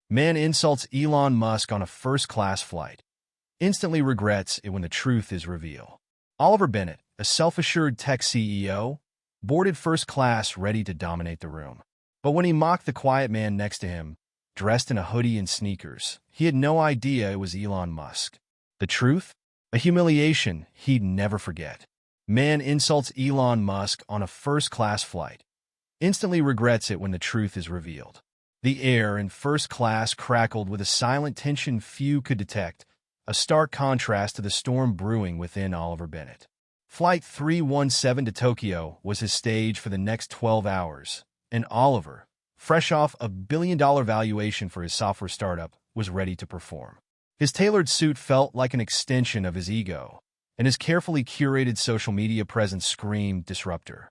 Man insults Elon Musk on a first-class flight. Instantly regrets it when the truth is revealed. Oliver Bennett, a self-assured tech CEO, boarded first class ready to dominate the room. But when he mocked the quiet man next to him, dressed in a hoodie and sneakers, he had no idea it was Elon Musk. The truth? A humiliation he'd never forget. Man insults Elon Musk on a first-class flight. Instantly regrets it when the truth is revealed. The air in first class crackled with a silent tension few could detect, a stark contrast to the storm brewing within Oliver Bennett. Flight 317 to Tokyo was his stage for the next 12 hours, and Oliver, fresh off a billion-dollar valuation for his software startup, was ready to perform. His tailored suit felt like an extension of his ego, and his carefully curated social media presence screamed disruptor.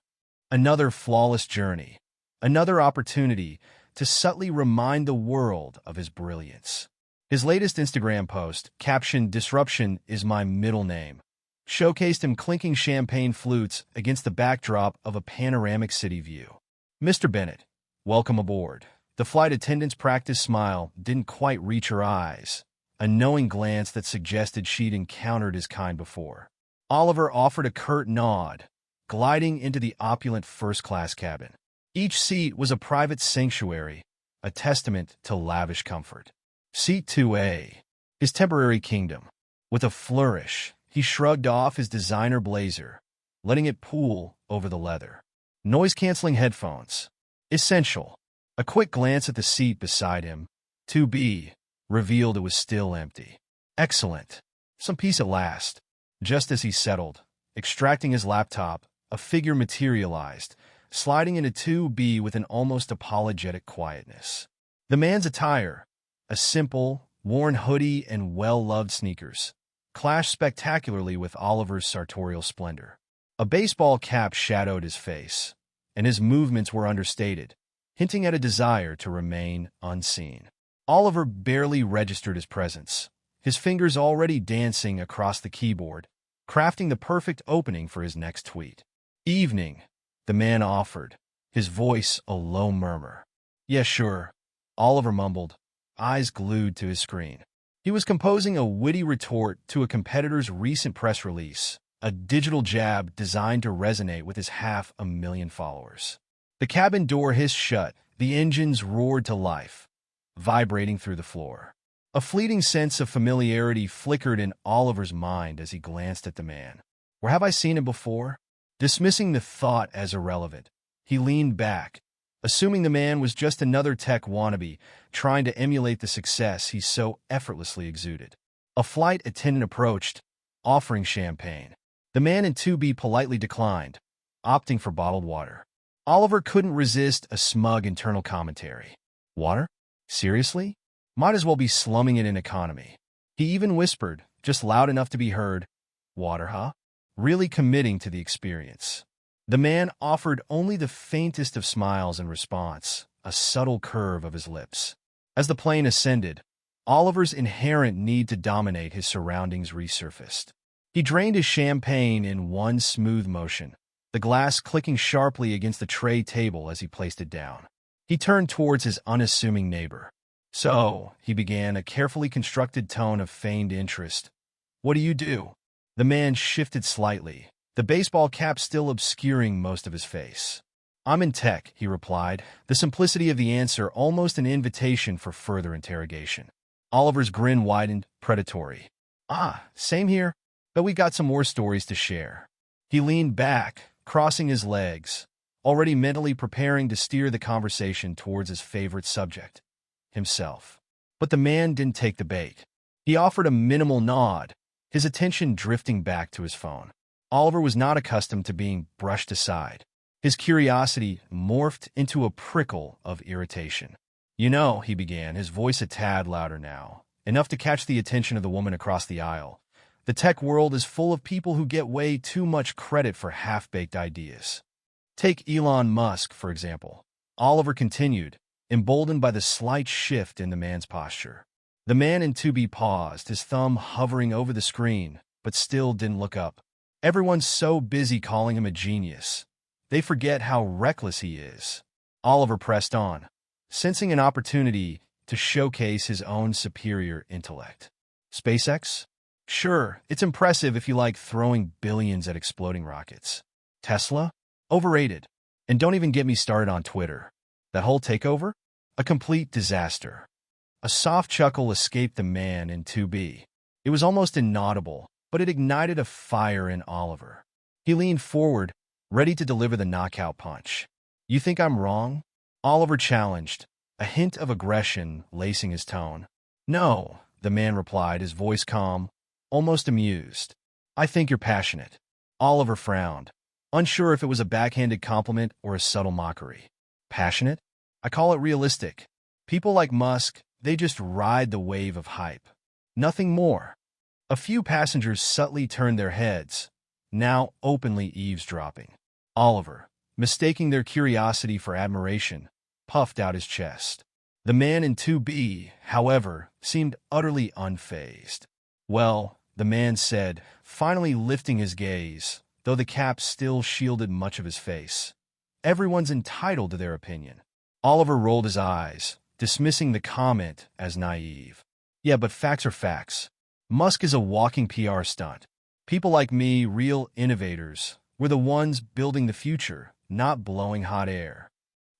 Another flawless journey, another opportunity to subtly remind the world of his brilliance. His latest Instagram post, captioned "Disruption is my middle name," showcased him clinking champagne flutes against the backdrop of a panoramic city view. "Mr. Bennett, welcome aboard." The flight attendant's practiced smile didn't quite reach her eyes, a knowing glance that suggested she'd encountered his kind before. Oliver offered a curt nod, gliding into the opulent first-class cabin. Each seat was a private sanctuary, a testament to lavish comfort. Seat 2A, his temporary kingdom. With a flourish, he shrugged off his designer blazer, letting it pool over the leather. Noise-canceling headphones. Essential. A quick glance at the seat beside him, 2B, revealed it was still empty. Excellent. Some peace at last. Just as he settled, extracting his laptop, a figure materialized, sliding into 2B with an almost apologetic quietness. The man's attire, a simple, worn hoodie and well-loved sneakers, clashed spectacularly with Oliver's sartorial splendor. A baseball cap shadowed his face, and his movements were understated, hinting at a desire to remain unseen. Oliver barely registered his presence, his fingers already dancing across the keyboard, crafting the perfect opening for his next tweet. "Evening," the man offered, his voice a low murmur. "Yeah, sure," Oliver mumbled, eyes glued to his screen. He was composing a witty retort to a competitor's recent press release, a digital jab designed to resonate with his 500,000 followers. The cabin door hissed shut, the engines roared to life, vibrating through the floor. A fleeting sense of familiarity flickered in Oliver's mind as he glanced at the man. Where have I seen him before? Dismissing the thought as irrelevant, he leaned back, assuming the man was just another tech wannabe trying to emulate the success he so effortlessly exuded. A flight attendant approached, offering champagne. The man in 2B politely declined, opting for bottled water. Oliver couldn't resist a smug internal commentary. Water? Seriously? Might as well be slumming it in economy. He even whispered, just loud enough to be heard, "Water, huh?" Really committing to the experience. The man offered only the faintest of smiles in response, a subtle curve of his lips. As the plane ascended, Oliver's inherent need to dominate his surroundings resurfaced. He drained his champagne in one smooth motion, the glass clicking sharply against the tray table as he placed it down. He turned towards his unassuming neighbor. "So," he began, a carefully constructed tone of feigned interest. "What do you do?" The man shifted slightly, the baseball cap still obscuring most of his face. "I'm in tech," he replied, the simplicity of the answer almost an invitation for further interrogation. Oliver's grin widened, predatory. "Ah, same here, but we got some more stories to share." He leaned back, crossing his legs, already mentally preparing to steer the conversation towards his favorite subject, himself. But the man didn't take the bait. He offered a minimal nod, his attention drifting back to his phone. Oliver was not accustomed to being brushed aside. His curiosity morphed into a prickle of irritation. "You know," he began, his voice a tad louder now, enough to catch the attention of the woman across the aisle. "The tech world is full of people who get way too much credit for half-baked ideas. Take Elon Musk, for example." Oliver continued, emboldened by the slight shift in the man's posture. The man in 2B paused, his thumb hovering over the screen, but still didn't look up. Everyone's so busy calling him a genius, they forget how reckless he is. Oliver pressed on, sensing an opportunity to showcase his own superior intellect. SpaceX? Sure, it's impressive if you like throwing billions at exploding rockets. Tesla? Overrated. And don't even get me started on Twitter. That whole takeover? A complete disaster. A soft chuckle escaped the man in 2B. It was almost inaudible, but it ignited a fire in Oliver. He leaned forward, ready to deliver the knockout punch. You think I'm wrong? Oliver challenged, a hint of aggression lacing his tone. No, the man replied, his voice calm, almost amused. I think you're passionate. Oliver frowned, unsure if it was a backhanded compliment or a subtle mockery. Passionate? I call it realistic. People like Musk, they just ride the wave of hype. Nothing more. A few passengers subtly turned their heads, now openly eavesdropping. Oliver, mistaking their curiosity for admiration, puffed out his chest. The man in 2B, however, seemed utterly unfazed. Well, the man said, finally lifting his gaze, though the cap still shielded much of his face. Everyone's entitled to their opinion. Oliver rolled his eyes, dismissing the comment as naive. Yeah, but facts are facts. Musk is a walking PR stunt. People like me, real innovators, we're the ones building the future, not blowing hot air.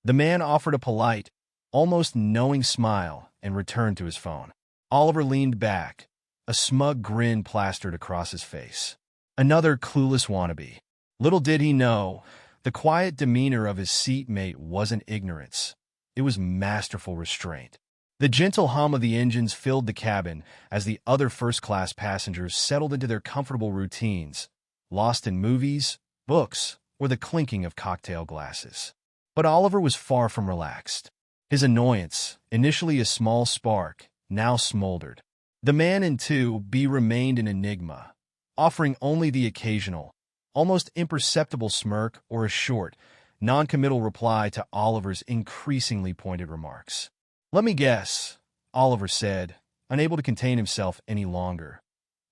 The man offered a polite, almost knowing smile and returned to his phone. Oliver leaned back, a smug grin plastered across his face. Another clueless wannabe. Little did he know, the quiet demeanor of his seatmate wasn't ignorance. It was masterful restraint. The gentle hum of the engines filled the cabin as the other first-class passengers settled into their comfortable routines, lost in movies, books, or the clinking of cocktail glasses. But Oliver was far from relaxed. His annoyance, initially a small spark, now smoldered. The man in 2B remained an enigma, offering only the occasional, almost imperceptible smirk or a short, non-committal reply to Oliver's increasingly pointed remarks. Let me guess, Oliver said, unable to contain himself any longer.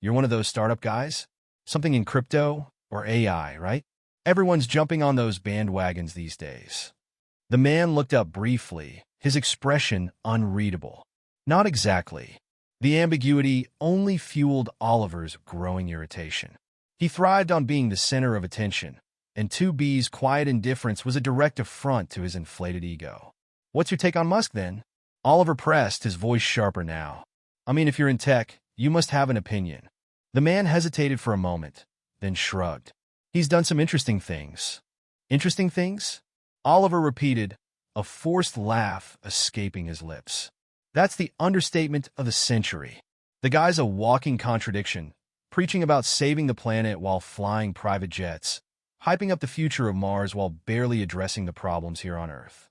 You're one of those startup guys? Something in crypto or AI, right? Everyone's jumping on those bandwagons these days. The man looked up briefly, his expression unreadable. Not exactly. The ambiguity only fueled Oliver's growing irritation. He thrived on being the center of attention, and 2B's quiet indifference was a direct affront to his inflated ego. What's your take on Musk, then? Oliver pressed, his voice sharper now. I mean, if you're in tech, you must have an opinion. The man hesitated for a moment, then shrugged. He's done some interesting things. Interesting things? Oliver repeated, a forced laugh escaping his lips. That's the understatement of the century. The guy's a walking contradiction, preaching about saving the planet while flying private jets, hyping up the future of Mars while barely addressing the problems here on Earth.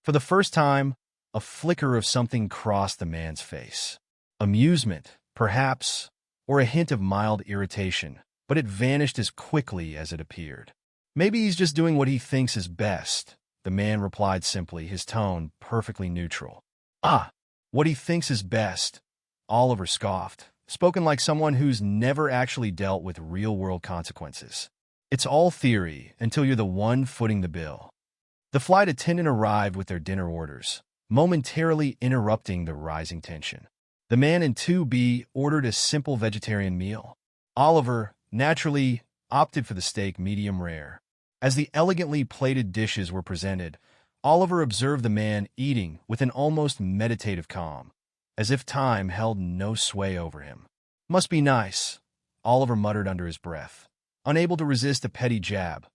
For the first time, a flicker of something crossed the man's face. Amusement, perhaps, or a hint of mild irritation, but it vanished as quickly as it appeared. Maybe he's just doing what he thinks is best, the man replied simply, his tone perfectly neutral. Ah, what he thinks is best, Oliver scoffed, spoken like someone who's never actually dealt with real-world consequences. It's all theory until you're the one footing the bill. The flight attendant arrived with their dinner orders, momentarily interrupting the rising tension. The man in 2B ordered a simple vegetarian meal. Oliver, naturally, opted for the steak medium rare. As the elegantly plated dishes were presented, Oliver observed the man eating with an almost meditative calm, as if time held no sway over him. Must be nice, Oliver muttered under his breath, unable to resist a petty jab,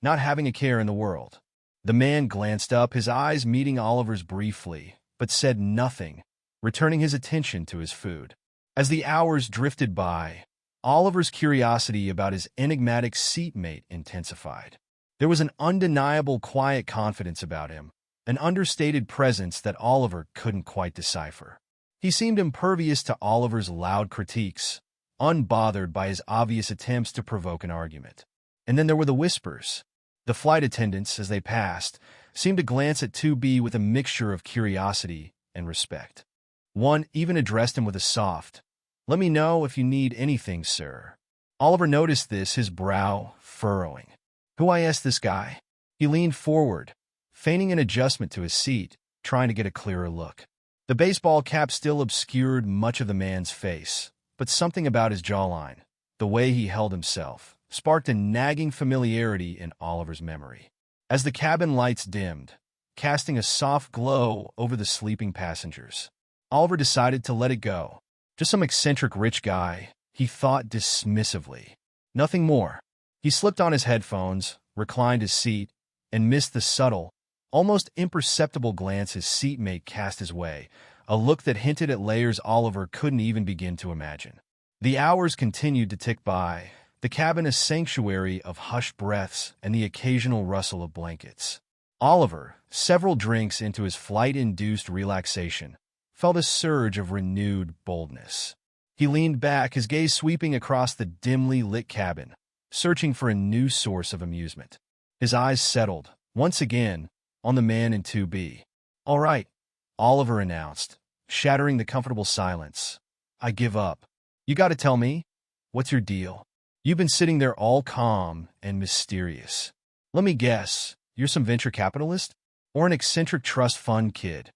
not having a care in the world. The man glanced up, his eyes meeting Oliver's briefly, but said nothing, returning his attention to his food. As the hours drifted by, Oliver's curiosity about his enigmatic seatmate intensified. There was an undeniable quiet confidence about him, an understated presence that Oliver couldn't quite decipher. He seemed impervious to Oliver's loud critiques, unbothered by his obvious attempts to provoke an argument. And then there were the whispers. The flight attendants, as they passed, seemed to glance at 2B with a mixture of curiosity and respect. One even addressed him with a soft, "Let me know if you need anything, sir." Oliver noticed this, his brow furrowing. Who I asked this guy? He leaned forward, feigning an adjustment to his seat, trying to get a clearer look. The baseball cap still obscured much of the man's face, but something about his jawline, the way he held himself, sparked a nagging familiarity in Oliver's memory. As the cabin lights dimmed, casting a soft glow over the sleeping passengers, Oliver decided to let it go. Just some eccentric rich guy, he thought dismissively. Nothing more. He slipped on his headphones, reclined his seat, and missed the subtle, almost imperceptible glance his seatmate cast his way, a look that hinted at layers Oliver couldn't even begin to imagine. The hours continued to tick by, the cabin a sanctuary of hushed breaths and the occasional rustle of blankets. Oliver, several drinks into his flight-induced relaxation, felt a surge of renewed boldness. He leaned back, his gaze sweeping across the dimly lit cabin, searching for a new source of amusement. His eyes settled, once again, on the man in 2B. "All right," Oliver announced, shattering the comfortable silence. "I give up. You gotta tell me, what's your deal? You've been sitting there all calm and mysterious. Let me guess, you're some venture capitalist? Or an eccentric trust fund kid?"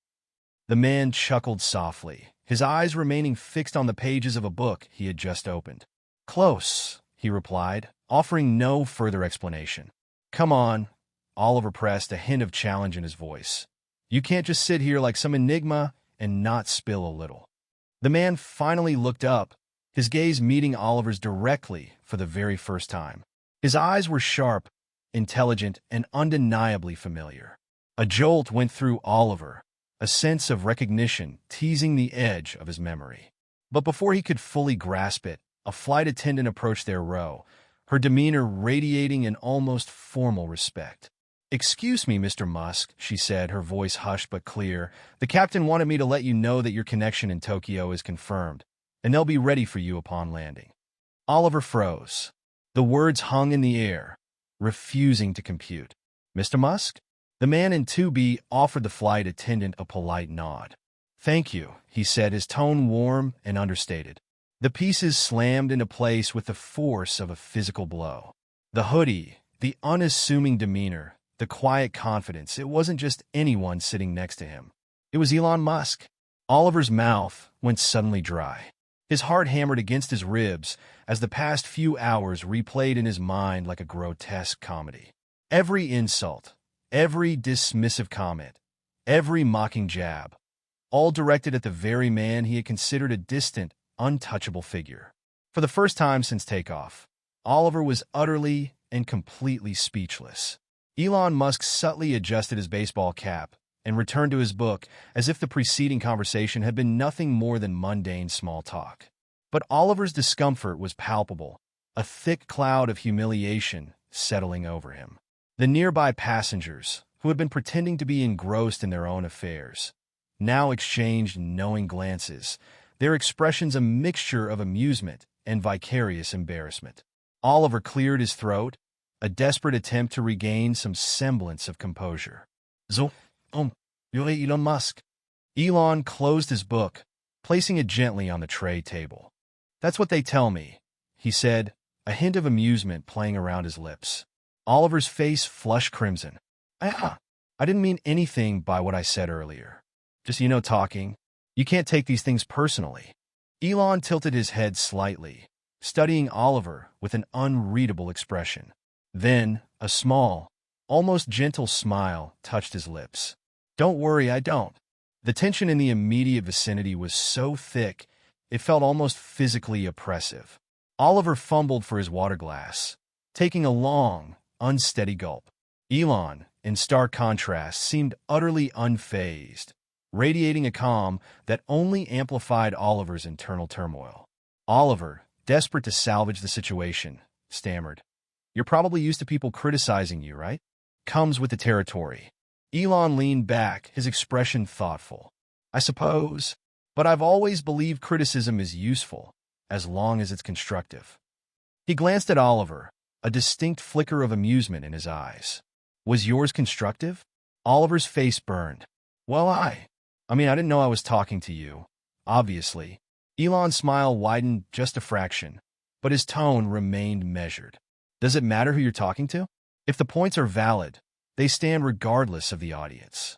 The man chuckled softly, his eyes remaining fixed on the pages of a book he had just opened. "Close," he replied, offering no further explanation. "Come on," Oliver pressed, a hint of challenge in his voice. "You can't just sit here like some enigma and not spill a little." The man finally looked up, his gaze meeting Oliver's directly for the very first time. His eyes were sharp, intelligent, and undeniably familiar. A jolt went through Oliver, a sense of recognition teasing the edge of his memory. But before he could fully grasp it, a flight attendant approached their row, her demeanor radiating an almost formal respect. "Excuse me, Mr. Musk," she said, her voice hushed but clear. "The captain wanted me to let you know that your connection in Tokyo is confirmed, and they'll be ready for you upon landing." Oliver froze. The words hung in the air, refusing to compute. "Mr. Musk?" The man in 2B offered the flight attendant a polite nod. "Thank you," he said, his tone warm and understated. The pieces slammed into place with the force of a physical blow. The hoodie, the unassuming demeanor, the quiet confidence, it wasn't just anyone sitting next to him. It was Elon Musk. Oliver's mouth went suddenly dry. His heart hammered against his ribs as the past few hours replayed in his mind like a grotesque comedy. Every insult, every dismissive comment, every mocking jab, all directed at the very man he had considered a distant, untouchable figure. For the first time since takeoff, Oliver was utterly and completely speechless. Elon Musk subtly adjusted his baseball cap and returned to his book as if the preceding conversation had been nothing more than mundane small talk. But Oliver's discomfort was palpable, a thick cloud of humiliation settling over him. The nearby passengers, who had been pretending to be engrossed in their own affairs, now exchanged knowing glances, their expressions a mixture of amusement and vicarious embarrassment. Oliver cleared his throat, a desperate attempt to regain some semblance of composure. "So, you're Elon Musk." Elon closed his book, placing it gently on the tray table. "That's what they tell me," he said, a hint of amusement playing around his lips. Oliver's face flushed crimson. I didn't mean anything by what I said earlier. Just, talking. You can't take these things personally." Elon tilted his head slightly, studying Oliver with an unreadable expression. Then, a small, almost gentle smile touched his lips. "Don't worry, I don't." The tension in the immediate vicinity was so thick, it felt almost physically oppressive. Oliver fumbled for his water glass, taking a long, unsteady gulp. Elon, in stark contrast, seemed utterly unfazed, radiating a calm that only amplified Oliver's internal turmoil. Oliver, desperate to salvage the situation, stammered, "You're probably used to people criticizing you, right? Comes with the territory." Elon leaned back, his expression thoughtful. "I suppose, but I've always believed criticism is useful, as long as it's constructive." He glanced at Oliver, a distinct flicker of amusement in his eyes. "Was yours constructive?" Oliver's face burned. "Well, I didn't know I was talking to you, obviously." Elon's smile widened just a fraction, but his tone remained measured. "Does it matter who you're talking to? If the points are valid, they stand regardless of the audience."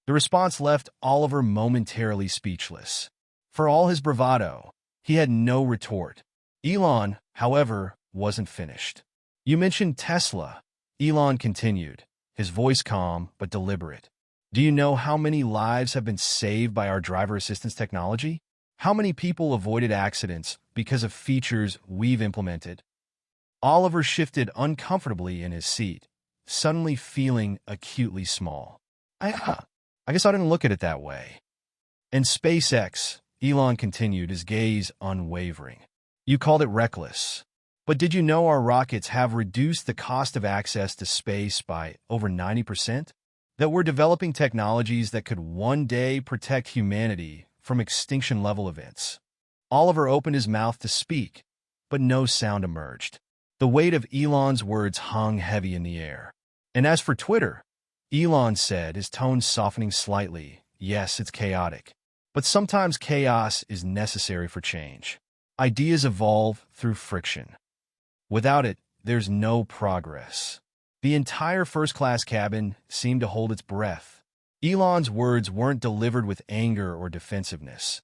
The response left Oliver momentarily speechless. For all his bravado, he had no retort. Elon, however, wasn't finished. "You mentioned Tesla," Elon continued, his voice calm but deliberate. "Do you know how many lives have been saved by our driver assistance technology? How many people avoided accidents because of features we've implemented?" Oliver shifted uncomfortably in his seat, suddenly feeling acutely small. I guess I didn't look at it that way. "And SpaceX," Elon continued, his gaze unwavering. "You called it reckless. But did you know our rockets have reduced the cost of access to space by over 90%? That we're developing technologies that could one day protect humanity from extinction-level events?" Oliver opened his mouth to speak, but no sound emerged. The weight of Elon's words hung heavy in the air. "And as for Twitter," Elon said, his tone softening slightly, "yes, it's chaotic. But sometimes chaos is necessary for change. Ideas evolve through friction. Without it, there's no progress." The entire first-class cabin seemed to hold its breath. Elon's words weren't delivered with anger or defensiveness.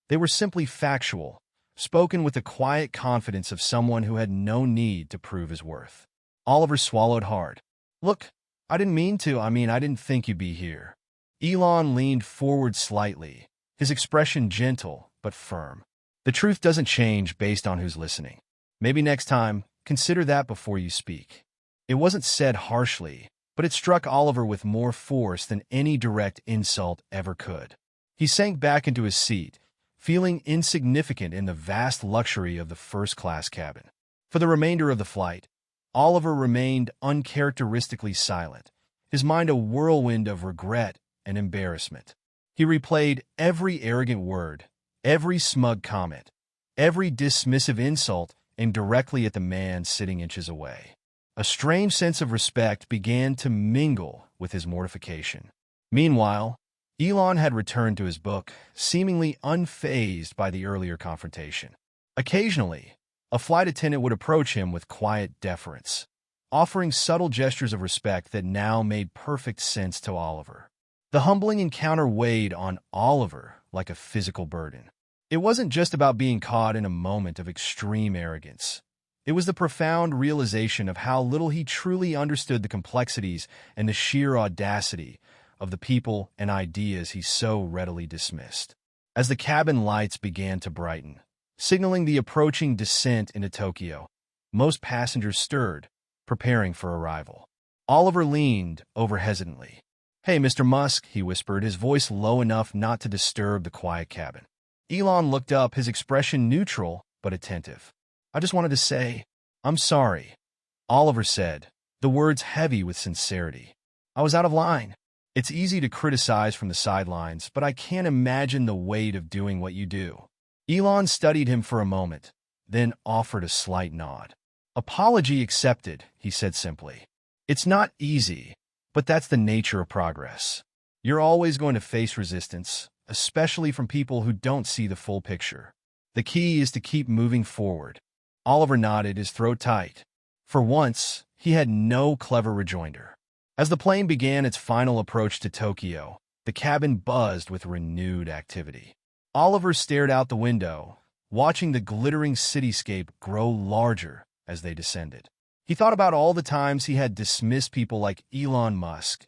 They were simply factual, spoken with the quiet confidence of someone who had no need to prove his worth. Oliver swallowed hard. "Look, I didn't mean to. I didn't think you'd be here." Elon leaned forward slightly, his expression gentle but firm. "The truth doesn't change based on who's listening. Maybe next time, consider that before you speak." It wasn't said harshly, but it struck Oliver with more force than any direct insult ever could. He sank back into his seat, feeling insignificant in the vast luxury of the first-class cabin. For the remainder of the flight, Oliver remained uncharacteristically silent, his mind a whirlwind of regret and embarrassment. He replayed every arrogant word, every smug comment, every dismissive insult aimed directly at the man sitting inches away. A strange sense of respect began to mingle with his mortification. Meanwhile, Elon had returned to his book, seemingly unfazed by the earlier confrontation. Occasionally, a flight attendant would approach him with quiet deference, offering subtle gestures of respect that now made perfect sense to Oliver. The humbling encounter weighed on Oliver like a physical burden. It wasn't just about being caught in a moment of extreme arrogance. It was the profound realization of how little he truly understood the complexities and the sheer audacity of the people and ideas he so readily dismissed. As the cabin lights began to brighten, signaling the approaching descent into Tokyo, most passengers stirred, preparing for arrival. Oliver leaned over hesitantly. "Hey, Mr. Musk," he whispered, his voice low enough not to disturb the quiet cabin. Elon looked up, his expression neutral but attentive. "I just wanted to say, I'm sorry," Oliver said, the words heavy with sincerity. "I was out of line. It's easy to criticize from the sidelines, but I can't imagine the weight of doing what you do." Elon studied him for a moment, then offered a slight nod. "Apology accepted," he said simply. "It's not easy, but that's the nature of progress. You're always going to face resistance, especially from people who don't see the full picture. The key is to keep moving forward." Oliver nodded, his throat tight. For once, he had no clever rejoinder. As the plane began its final approach to Tokyo, the cabin buzzed with renewed activity. Oliver stared out the window, watching the glittering cityscape grow larger as they descended. He thought about all the times he had dismissed people like Elon Musk,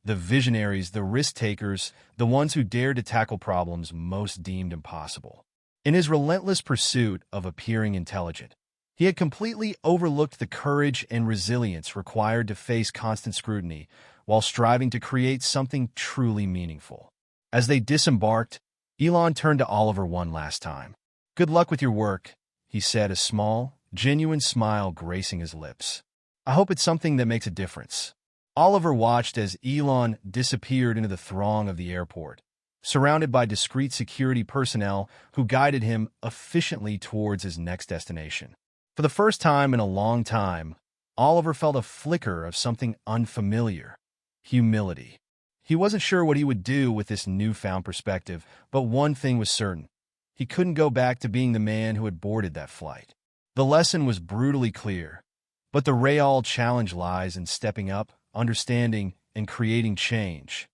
the visionaries, the risk-takers, the ones who dared to tackle problems most deemed impossible. In his relentless pursuit of appearing intelligent, he had completely overlooked the courage and resilience required to face constant scrutiny while striving to create something truly meaningful. As they disembarked, Elon turned to Oliver one last time. "Good luck with your work," he said, a small, genuine smile gracing his lips. "I hope it's something that makes a difference." Oliver watched as Elon disappeared into the throng of the airport, surrounded by discreet security personnel who guided him efficiently towards his next destination. For the first time in a long time, Oliver felt a flicker of something unfamiliar: humility. He wasn't sure what he would do with this newfound perspective, but one thing was certain: he couldn't go back to being the man who had boarded that flight. The lesson was brutally clear, but the real challenge lies in stepping up, understanding, and creating change.